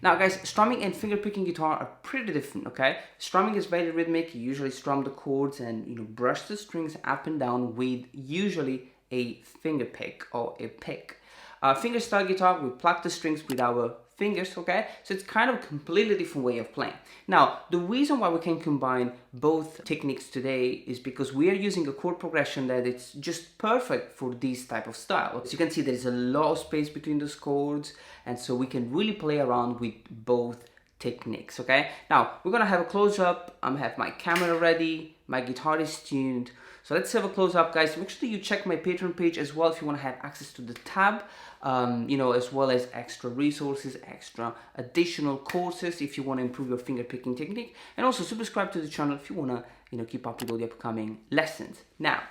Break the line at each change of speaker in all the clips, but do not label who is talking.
Now guys, strumming and fingerpicking guitar are pretty different, okay? Strumming is very rhythmic. You usually strum the chords and brush the strings up and down with usually a finger pick or a pick. Fingerstyle guitar, we pluck the strings with our fingers, okay? So it's kind of a completely different way of playing. Now, the reason why we can combine both techniques today is because we are using a chord progression that it's just perfect for this type of style. As you can see, there is a lot of space between those chords, and so we can really play around with both techniques, okay? Now, we're gonna have a close-up. I'm gonna have my camera ready, my guitar is tuned. So let's have a close-up, guys. Make sure that you check my Patreon page as well if you want to have access to the tab, as well as extra resources, extra additional courses if you want to improve your finger picking technique, and also subscribe to the channel if you want to, keep up with all the upcoming lessons. Now,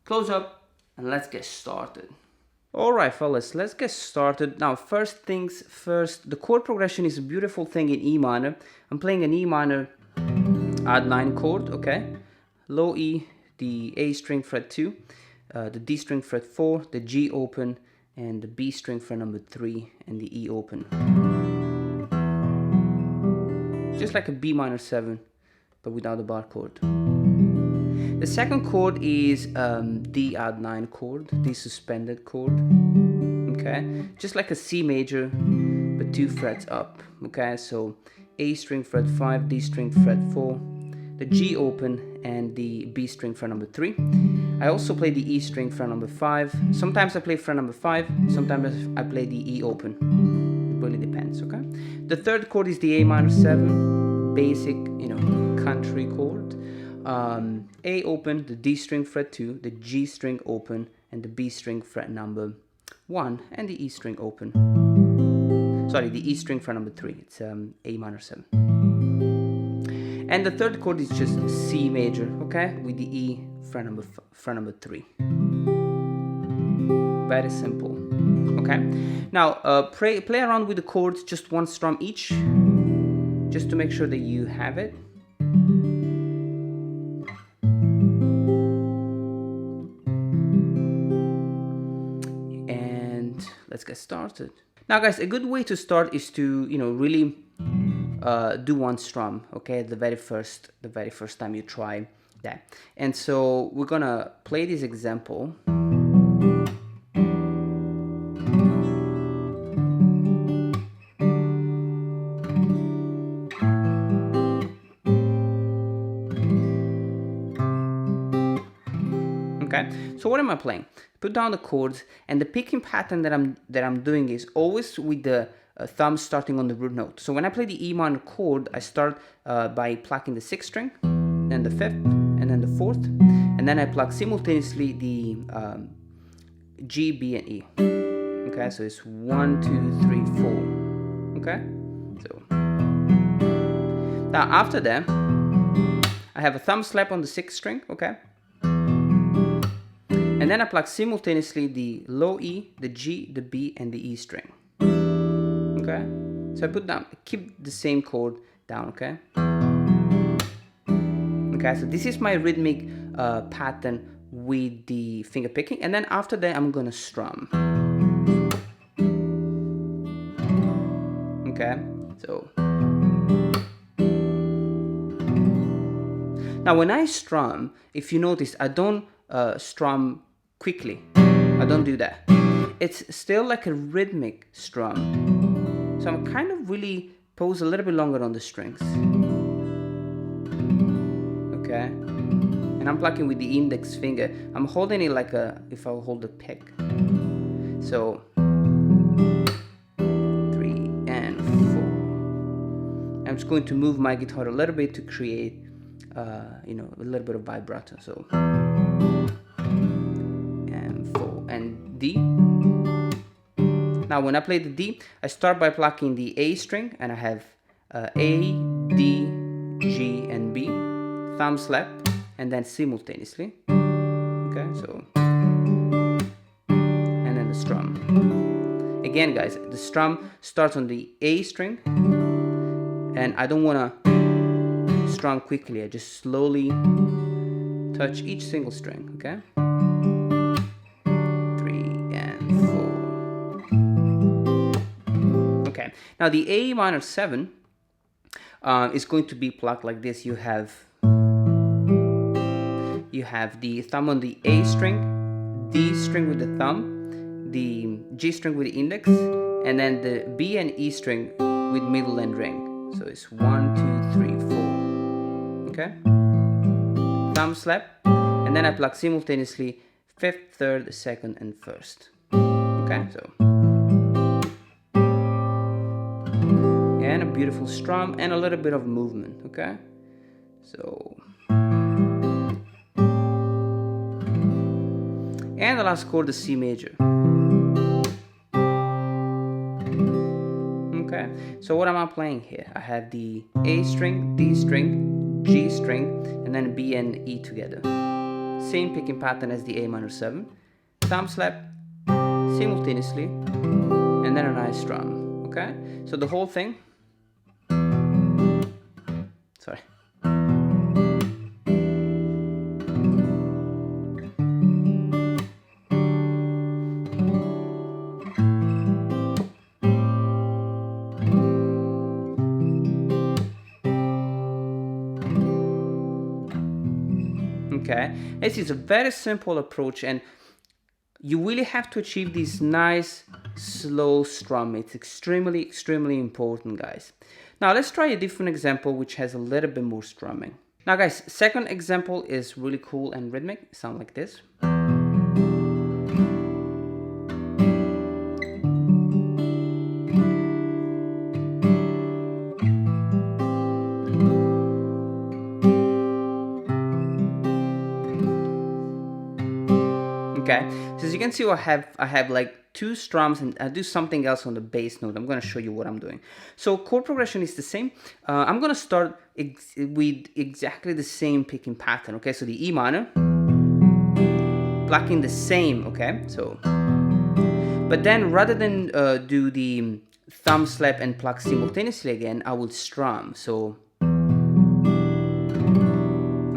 close up and let's get started. All right, fellas, let's get started. Now, first things first, the chord progression is a beautiful thing in E minor. I'm playing an E minor add 9 chord, okay? Low E, the A string fret 2, the D string fret 4, the G open, and the B string fret number 3, and the E open. Just like a B minor 7, but without the bar chord. The second chord is D add 9 chord, D suspended chord, okay? Just like a C major, but 2 frets up, okay? So A string fret 5, D string fret 4, the G open, and the B string fret number 3. I also play the E string fret number 5. Sometimes I play fret number 5, sometimes I play the E open. It really depends, okay? The third chord is the A minor 7, basic, country chord. A open, the D string fret 2, the G string open, and the B string fret number 1, and the E string open. Sorry, the E string fret number 3. It's A minor 7. And the third chord is just C major, okay, with the E fret number 3. Very simple, okay. Now play around with the chords, just one strum each, just to make sure that you have it. And let's get started. Now, guys, a good way to start is to really do one strum, okay, the very first time you try that. And so we're gonna play this example. Okay, so what am I playing? Put down the chords, and the picking pattern that I'm doing is always with the thumb starting on the root note. So when I play the E minor chord, I start by plucking the 6th string, then the 5th, and then the 4th, and then I pluck simultaneously the G, B, and E. Okay, so it's 1, 2, 3, 4. Okay, so now after that, I have a thumb slap on the 6th string. Okay, and then I pluck simultaneously the low E, the G, the B, and the E string. Okay, so I keep the same chord down, okay? Okay, so this is my rhythmic pattern with the finger picking, and then after that I'm gonna strum. Okay, so now when I strum, if you notice, I don't strum quickly. I don't do that. It's still like a rhythmic strum. So I'm kind of really pose a little bit longer on the strings. Okay? And I'm plucking with the index finger. I'm holding it like if I hold a pick. So 3 and 4. I'm just going to move my guitar a little bit to create a little bit of vibrato. So and 4 and D. Now when I play the D, I start by plucking the A string, and I have A, D, G, and B, thumb slap, and then simultaneously. Okay, so, and then the strum. Again, guys, the strum starts on the A string, and I don't want to strum quickly. I just slowly touch each single string, okay? 3 and 4. Okay, Now the A minor 7 is going to be plucked like this. You have the thumb on the A string, D string with the thumb, the G string with the index, and then the B and E string with middle and ring. So it's 1, 2, 3, 4. Okay? Thumb slap, and then I pluck simultaneously 5th, 3rd, 2nd, and 1st. Okay, so. And a beautiful strum and a little bit of movement, okay? So. And the last chord, the C major. Okay, so what am I playing here? I have the A string, D string, G string, and then B and E together. Same picking pattern as the A minor 7. Thumb slap simultaneously, and then a nice strum. Okay, so the whole thing. Sorry. Okay, this is a very simple approach, and you really have to achieve this nice slow strum. It's extremely important, guys. Now let's try a different example which has a little bit more strumming. Now guys, second example is really cool and rhythmic. Sound like this. Okay, so as you can see, I have like 2 strums, and I do something else on the bass note. I'm going to show you what I'm doing. So chord progression is the same. I'm going to start with exactly the same picking pattern. Okay, so the E minor, plucking the same. Okay, so, but then rather than do the thumb slap and pluck simultaneously again, I will strum. So.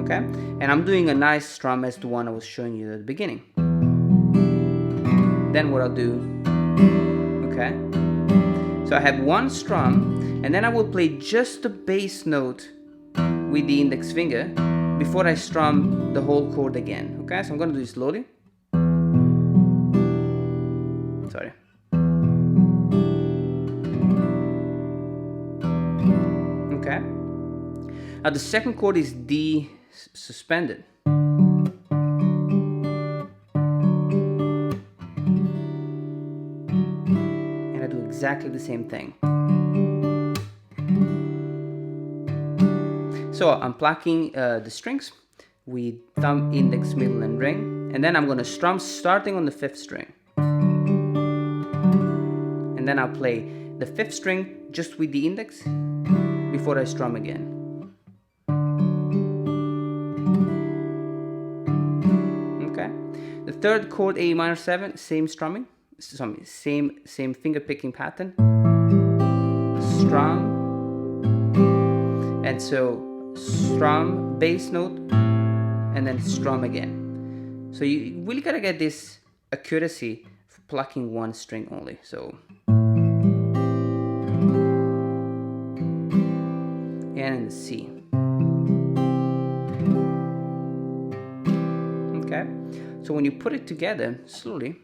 Okay, and I'm doing a nice strum as the one I was showing you at the beginning. Then what I'll do, okay, so I have 1 strum, and then I will play just the bass note with the index finger before I strum the whole chord again. Okay, so I'm going to do it slowly. Sorry. Okay, now the second chord is D suspended. Exactly the same thing. So I'm plucking the strings with thumb, index, middle, and ring, and then I'm going to strum starting on the 5th string, and then I'll play the 5th string just with the index before I strum again. Okay, the third chord, A minor 7, same strumming. Same finger picking pattern. Strum, and so strum, bass note, and then strum again. So you really gotta get this accuracy of plucking 1 string only. So, and in the C. Okay, so when you put it together slowly.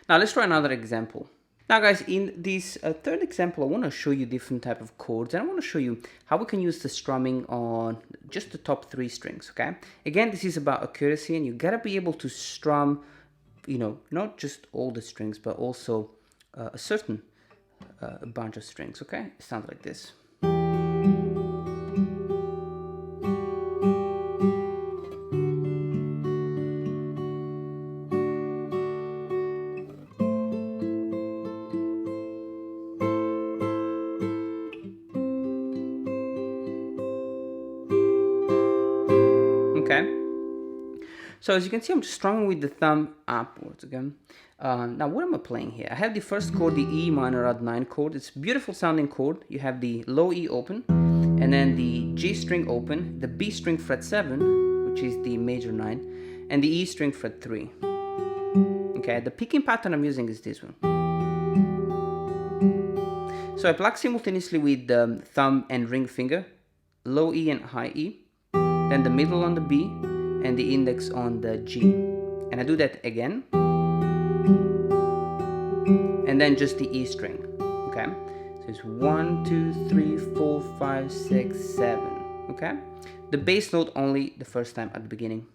Now let's try another example. Now guys, in this third example, I want to show you different type of chords, and I want to show you how we can use the strumming on just the top 3 strings, okay? Again, this is about accuracy, and you gotta be able to strum, you know, not just all the strings, but also a certain bunch of strings, okay? It sounds like this. Okay, So as you can see, I'm just strumming with the thumb upwards, okay? Now what am I playing here? I have the first chord, the E minor odd 9 chord. It's a beautiful sounding chord. You have the low E open, and then the G string open, the B string fret 7, which is the major 9, and the E string fret 3. Okay, the picking pattern I'm using is this one. So I pluck simultaneously with the thumb and ring finger, low E and high E, then the middle on the B, and the index on the G. And I do that again, and then just the E string, okay? So it's 1, 2, 3, 4, 5, 6, 7, okay? The bass note only the first time at the beginning.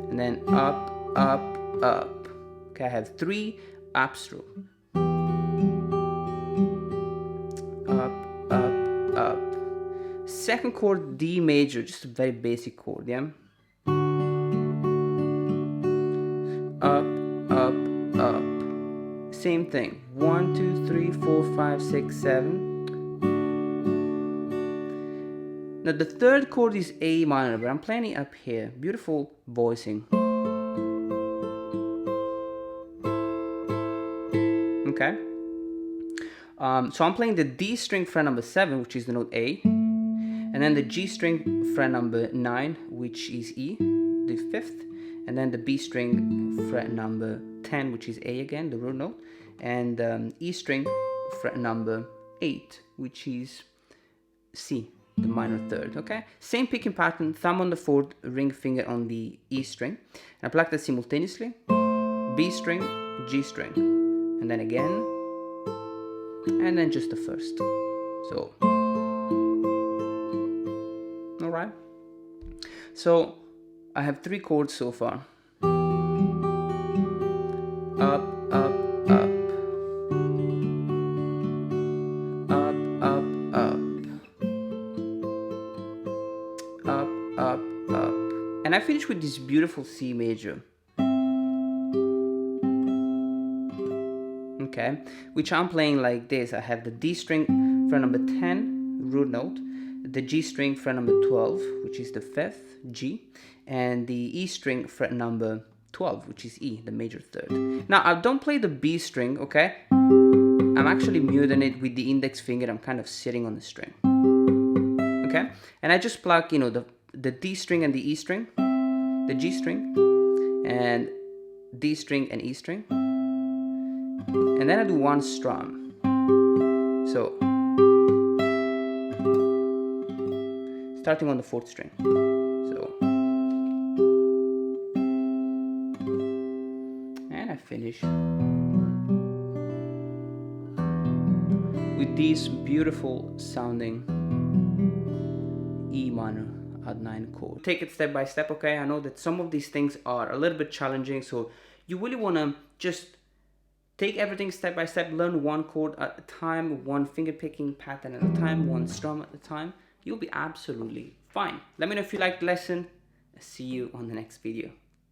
And then up, up, up. Okay, I have 3 upstroke. Up, up, up. Second chord, D major, just a very basic chord, yeah? Up, up, up. Same thing. 1, 2, 3, 4, 5, 6, 7. Now the third chord is A minor, but I'm playing it up here. Beautiful voicing. Okay. So I'm playing the D string fret number 7, which is the note A, and then the G string fret number 9, which is E, the 5th, and then the B string fret number 10, which is A again, the root note, and E string fret number 8, which is C, the minor 3rd, okay? Same picking pattern, thumb on the 4th, ring finger on the E string, and I pluck that simultaneously, B string, G string, and then again, and then just the first. So, all right. So I have 3 chords so far. Up, up, up. Up, up, up. Up, up, up. And I finish with this beautiful C major. Okay, which I'm playing like this. I have the D string fret number 10, root note, the G string fret number 12, which is the 5th, G, and the E string fret number 12, which is E, the major 3rd. Now I don't play the B string, okay? I'm actually muting it with the index finger. I'm kind of sitting on the string, okay? And I just pluck, you know, the D string and the E string, the G string, and D string and E string. And then I do 1 strum. So, starting on the 4th string. So, and I finish with these beautiful sounding E minor odd 9 chord. Take it step by step, okay? I know that some of these things are a little bit challenging, so you really want to just take everything step by step, learn 1 chord at a time, 1 finger picking pattern at a time, 1 strum at a time. You'll be absolutely fine. Let me know if you liked the lesson. I'll see you on the next video.